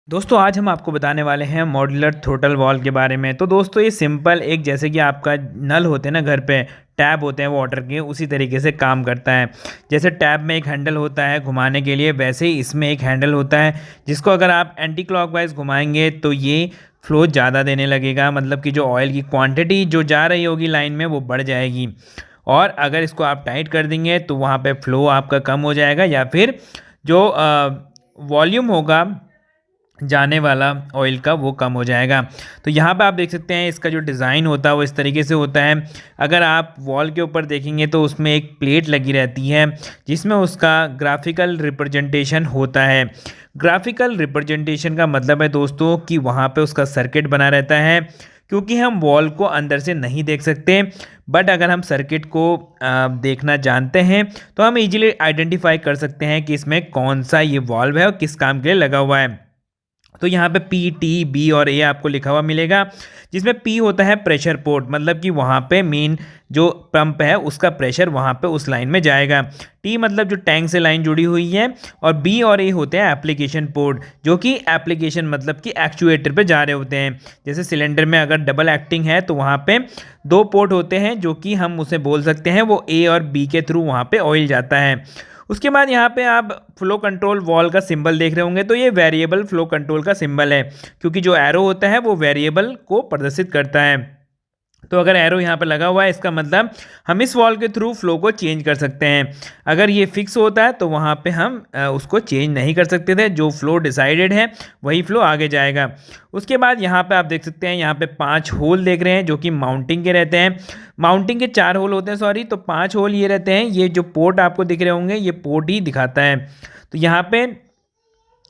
दोस्तों आज हम आपको बताने वाले हैं मॉड्यूलर थ्रोटल वॉल्व के बारे में। तो दोस्तों ये सिंपल एक जैसे कि आपका नल होते हैं ना घर पे, टैब होते हैं वाटर के, उसी तरीके से काम करता है। जैसे टैब में एक हैंडल होता है घुमाने के लिए, वैसे ही इसमें एक हैंडल होता है जिसको अगर आप एंटी क्लॉकवाइज घुमाएंगे तो ये फ्लो ज़्यादा देने लगेगा, मतलब कि जो ऑयल की क्वांटिटी जो जा रही होगी लाइन में वो बढ़ जाएगी। और अगर इसको आप टाइट कर देंगे तो वहाँ पे फ्लो आपका कम हो जाएगा, या फिर जो वॉल्यूम होगा जाने वाला ऑयल का वो कम हो जाएगा। तो यहाँ पे आप देख सकते हैं इसका जो डिज़ाइन होता है वो इस तरीके से होता है। अगर आप वॉल के ऊपर देखेंगे तो उसमें एक प्लेट लगी रहती है जिसमें उसका ग्राफिकल रिप्रेजेंटेशन होता है। ग्राफिकल रिप्रेजेंटेशन का मतलब है दोस्तों कि वहाँ पे उसका सर्किट बना रहता है, क्योंकि हम वॉल को अंदर से नहीं देख सकते, बट अगर हम सर्किट को देखना जानते हैं तो हम इजीली आइडेंटिफाई कर सकते हैं कि इसमें कौन सा ये वॉल्व है और किस काम के लिए लगा हुआ है। तो यहाँ पे पी, टी, बी और ए आपको लिखा हुआ मिलेगा, जिसमें पी होता है प्रेशर पोर्ट, मतलब कि वहाँ पे मेन जो पंप है उसका प्रेशर वहाँ पे उस लाइन में जाएगा। टी मतलब जो टैंक से लाइन जुड़ी हुई है, और बी और ए होते हैं एप्लीकेशन पोर्ट, जो कि एप्लीकेशन मतलब कि एक्चुएटर पे जा रहे होते हैं। जैसे सिलेंडर में अगर डबल एक्टिंग है तो वहाँ पे दो पोर्ट होते हैं, जो कि हम उसे बोल सकते हैं वो ए और बी के थ्रू वहाँ पे ऑयल जाता है। उसके बाद यहाँ पे आप फ्लो कंट्रोल वॉल का सिंबल देख रहे होंगे, तो ये वेरिएबल फ्लो कंट्रोल का सिंबल है, क्योंकि जो एरो होता है वो वेरिएबल को प्रदर्शित करता है। तो अगर एरो यहाँ पर लगा हुआ है इसका मतलब हम इस वॉल के थ्रू फ्लो को चेंज कर सकते हैं। अगर ये फिक्स होता है तो वहाँ पे हम उसको चेंज नहीं कर सकते थे, जो फ्लो डिसाइडेड है वही फ्लो आगे जाएगा। उसके बाद यहाँ पे आप देख सकते हैं, यहाँ पे 5 होल देख रहे हैं जो कि माउंटिंग के रहते हैं। माउंटिंग के 4 होल होते हैं, सॉरी, तो 5 होल ये रहते हैं। ये जो पोर्ट आपको दिख रहे होंगे ये पोर्ट ही दिखाता है। तो यहाँ पे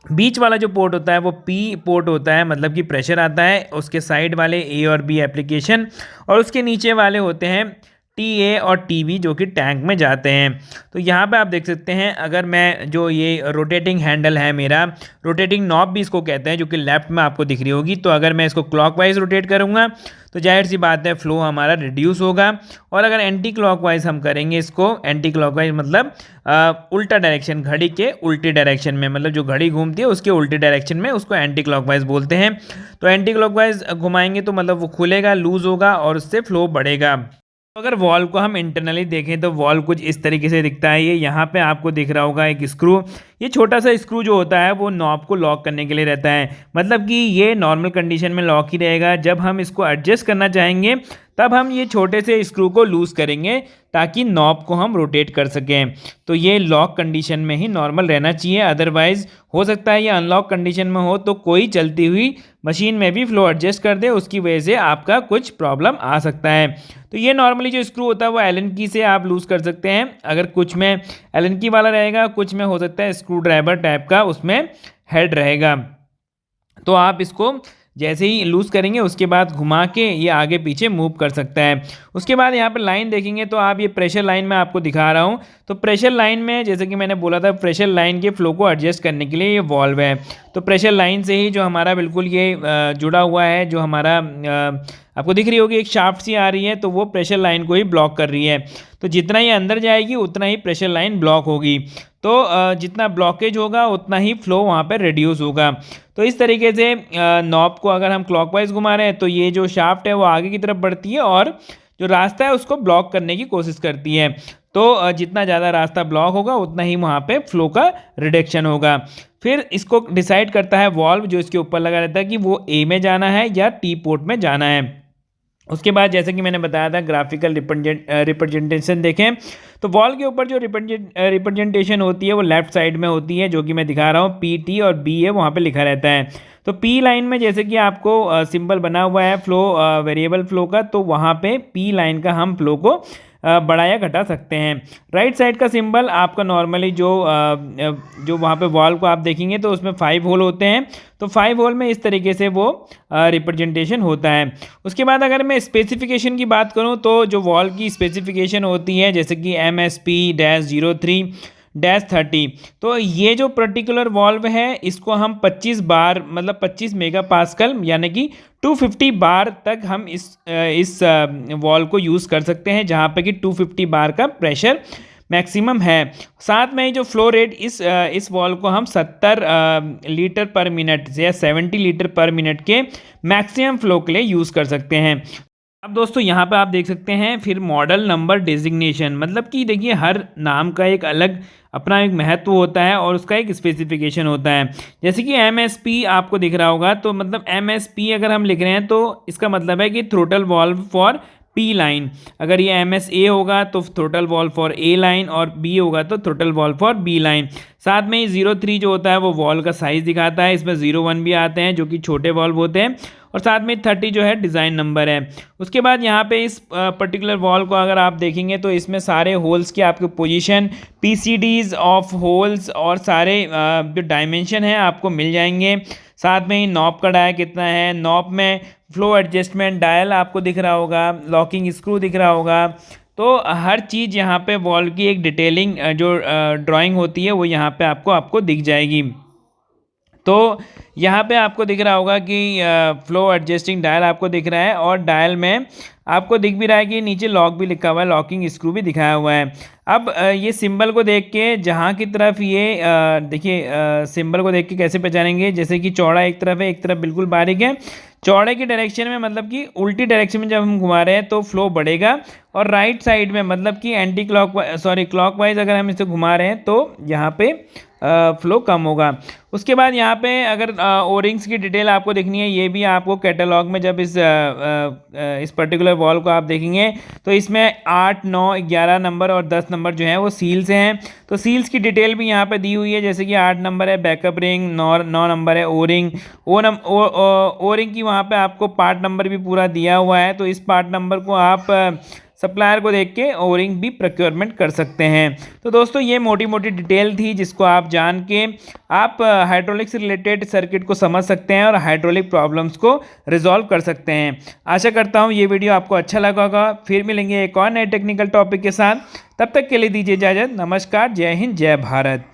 बीच वाला जो पोर्ट होता है वो पी पोर्ट होता है, मतलब कि प्रेशर आता है। उसके साइड वाले ए और बी एप्लीकेशन, और उसके नीचे वाले होते हैं टी ए और टी बी, जो कि टैंक में जाते हैं। तो यहाँ पे आप देख सकते हैं, अगर मैं जो ये रोटेटिंग हैंडल है मेरा, रोटेटिंग नॉब भी इसको कहते हैं, जो कि लेफ्ट में आपको दिख रही होगी, तो अगर मैं इसको क्लॉकवाइज रोटेट करूँगा तो जाहिर सी बात है फ्लो हमारा रिड्यूस होगा। और अगर एंटी क्लॉकवाइज हम करेंगे इसको, एंटी क्लॉकवाइज मतलब उल्टा डायरेक्शन, घड़ी के उल्टे डायरेक्शन में, मतलब जो घड़ी घूमती है उसके उल्टे डायरेक्शन में, उसको एंटी क्लॉकवाइज बोलते हैं। तो एंटी क्लॉकवाइज घुमाएंगे तो मतलब वो खुलेगा, लूज होगा और उससे फ्लो बढ़ेगा। अगर वॉल को हम इंटरनली देखें तो वॉल कुछ इस तरीके से दिखता है। ये यहाँ पे आपको दिख रहा होगा एक स्क्रू। ये छोटा सा स्क्रू जो होता है वो नॉब को लॉक करने के लिए रहता है, मतलब कि ये नॉर्मल कंडीशन में लॉक ही रहेगा। जब हम इसको एडजस्ट करना चाहेंगे तब हम ये छोटे से स्क्रू को लूज़ करेंगे ताकि नॉब को हम रोटेट कर सकें। तो ये लॉक कंडीशन में ही नॉर्मल रहना चाहिए, अदरवाइज़ हो सकता है ये अनलॉक कंडीशन में हो तो कोई चलती हुई मशीन में भी फ्लो एडजस्ट कर दे, उसकी वजह से आपका कुछ प्रॉब्लम आ सकता है। तो ये नॉर्मली जो स्क्रू होता है वो एलन की से आप लूज़ कर सकते हैं। अगर कुछ में एलन की वाला रहेगा, कुछ में हो सकता है स्क्रू ड्राइवर टाइप का उसमें हेड रहेगा। तो आप इसको जैसे ही लूज़ करेंगे उसके बाद घुमा के ये आगे पीछे मूव कर सकता है। उसके बाद यहाँ पर लाइन देखेंगे तो आप ये प्रेशर लाइन में आपको दिखा रहा हूँ। तो प्रेशर लाइन में जैसे कि मैंने बोला था, प्रेशर लाइन के फ्लो को एडजस्ट करने के लिए ये वॉल्व है। तो प्रेशर लाइन से ही जो हमारा बिल्कुल ये जुड़ा हुआ है, जो हमारा आपको दिख रही होगी एक शाफ्ट सी आ रही है, तो वो प्रेशर लाइन को ही ब्लॉक कर रही है। तो जितना ये अंदर जाएगी उतना ही प्रेशर लाइन ब्लॉक होगी। तो जितना ब्लॉकेज होगा उतना ही फ्लो वहाँ पर रिड्यूस होगा। तो इस तरीके से नॉब को अगर हम क्लॉकवाइज घुमा रहे हैं तो ये जो शाफ्ट है वो आगे की तरफ बढ़ती है और जो रास्ता है उसको ब्लॉक करने की कोशिश करती है। तो जितना ज़्यादा रास्ता ब्लॉक होगा उतना ही वहाँ पे फ्लो का रिडक्शन होगा। फिर इसको डिसाइड करता है वॉल्व जो इसके ऊपर लगा रहता है कि वो ए में जाना है या टी पोर्ट में जाना है। उसके बाद जैसे कि मैंने बताया था ग्राफिकल रिप्रेजेंटेशन देखें, तो वॉल के ऊपर जो रिप्रेजेंटेशन होती है वो लेफ्ट साइड में होती है, जो कि मैं दिखा रहा हूँ पी, टी और बी है वहाँ पे लिखा रहता है। तो पी लाइन में जैसे कि आपको सिंबल बना हुआ है फ्लो वेरिएबल फ्लो का, तो वहाँ पे पी लाइन का हम फ्लो को बढ़ाया घटा सकते हैं। राइट साइड का सिंबल आपका नॉर्मली जो वहाँ पे वॉल को आप देखेंगे तो उसमें 5 होल होते हैं। तो 5 होल में इस तरीके से वो रिप्रेजेंटेशन होता है। उसके बाद अगर मैं स्पेसिफिकेशन की बात करूँ तो जो वॉल की स्पेसिफिकेशन होती है जैसे कि MSP-03-30, तो ये जो पर्टिकुलर वॉल्व है इसको हम 25 बार मतलब 25 मेगा पास्कल यानी कि 250 बार तक हम इस वॉल को यूज़ कर सकते हैं, जहाँ पे कि 250 बार का प्रेशर मैक्सिमम है। साथ में ही जो फ्लो रेट इस वॉल्व को हम 70 लीटर पर मिनट या 70 लीटर पर मिनट के मैक्सिमम फ्लो के लिए यूज़ कर सकते हैं। अब दोस्तों यहाँ पे आप देख सकते हैं फिर मॉडल नंबर डेजिग्नेशन, मतलब कि देखिए हर नाम का एक अलग अपना एक महत्व होता है और उसका एक स्पेसिफिकेशन होता है। जैसे कि MSP आपको दिख रहा होगा, तो मतलब MSP अगर हम लिख रहे हैं तो इसका मतलब है कि throttle valve for P line. अगर ये MSA होगा तो throttle valve for A line, और B होगा तो throttle valve for B line. साथ में ही 03 जो होता है वो वॉल्व का साइज़ दिखाता है, इसमें 01 भी आते हैं जो कि छोटे वॉल्व होते हैं, और साथ में 30 जो है डिज़ाइन नंबर है। उसके बाद यहाँ पे इस पर्टिकुलर वॉल को अगर आप देखेंगे तो इसमें सारे होल्स की आपको पोजीशन, PCDs ऑफ होल्स और सारे जो डायमेंशन है आपको मिल जाएंगे। साथ में ही नॉब का डायल कितना है, नॉब में फ्लो एडजस्टमेंट डायल आपको दिख रहा होगा, लॉकिंग स्क्रू दिख रहा होगा। तो हर चीज़ यहाँ पे वॉल की एक डिटेलिंग जो ड्राइंग होती है वो यहाँ पे आपको दिख जाएगी। तो यहाँ पे आपको दिख रहा होगा कि फ्लो एडजस्टिंग डायल आपको दिख रहा है, और डायल में आपको दिख भी रहा है कि नीचे लॉक भी लिखा हुआ है, लॉकिंग स्क्रू भी दिखाया हुआ है। अब ये सिंबल को देख के जहाँ की तरफ ये देखिए सिंबल को देख के कैसे पहचानेंगे, जैसे कि चौड़ा एक तरफ है, एक तरफ बिल्कुल बारीक है। चौड़े की डायरेक्शन में मतलब कि उल्टी डायरेक्शन में जब हम घुमा रहे हैं तो फ्लो बढ़ेगा, और राइट साइड में मतलब कि एंटी क्लॉकवाइज अगर हम इसे घुमा रहे हैं तो यहाँ पे फ्लो कम होगा। उसके बाद यहाँ पे अगर ओरिंग्स की डिटेल आपको देखनी है, ये भी आपको कैटलॉग में जब इस पर्टिकुलर वॉल को आप देखेंगे तो इसमें 8, 9, 11 नंबर और 10 नंबर जो हैं वो सील्स हैं। तो सील्स की डिटेल भी यहाँ पे दी हुई है, जैसे कि 8 नंबर है बैकअप रिंग, 9 नंबर है ओरिंग, ओरिंग की वहाँ पे आपको पार्ट नंबर भी पूरा दिया हुआ है। तो इस पार्ट नंबर को आप सप्लायर को देख के ओरिंग भी प्रोक्योरमेंट कर सकते हैं। तो दोस्तों ये मोटी मोटी डिटेल थी जिसको आप जान के आप हाइड्रोलिक से रिलेटेड सर्किट को समझ सकते हैं और हाइड्रोलिक प्रॉब्लम्स को रिजॉल्व कर सकते हैं। आशा करता हूँ ये वीडियो आपको अच्छा लगा होगा। फिर मिलेंगे एक और नए टेक्निकल टॉपिक के साथ, तब तक के लिए दीजिए इजाज़त। नमस्कार, जय हिंद, जय भारत।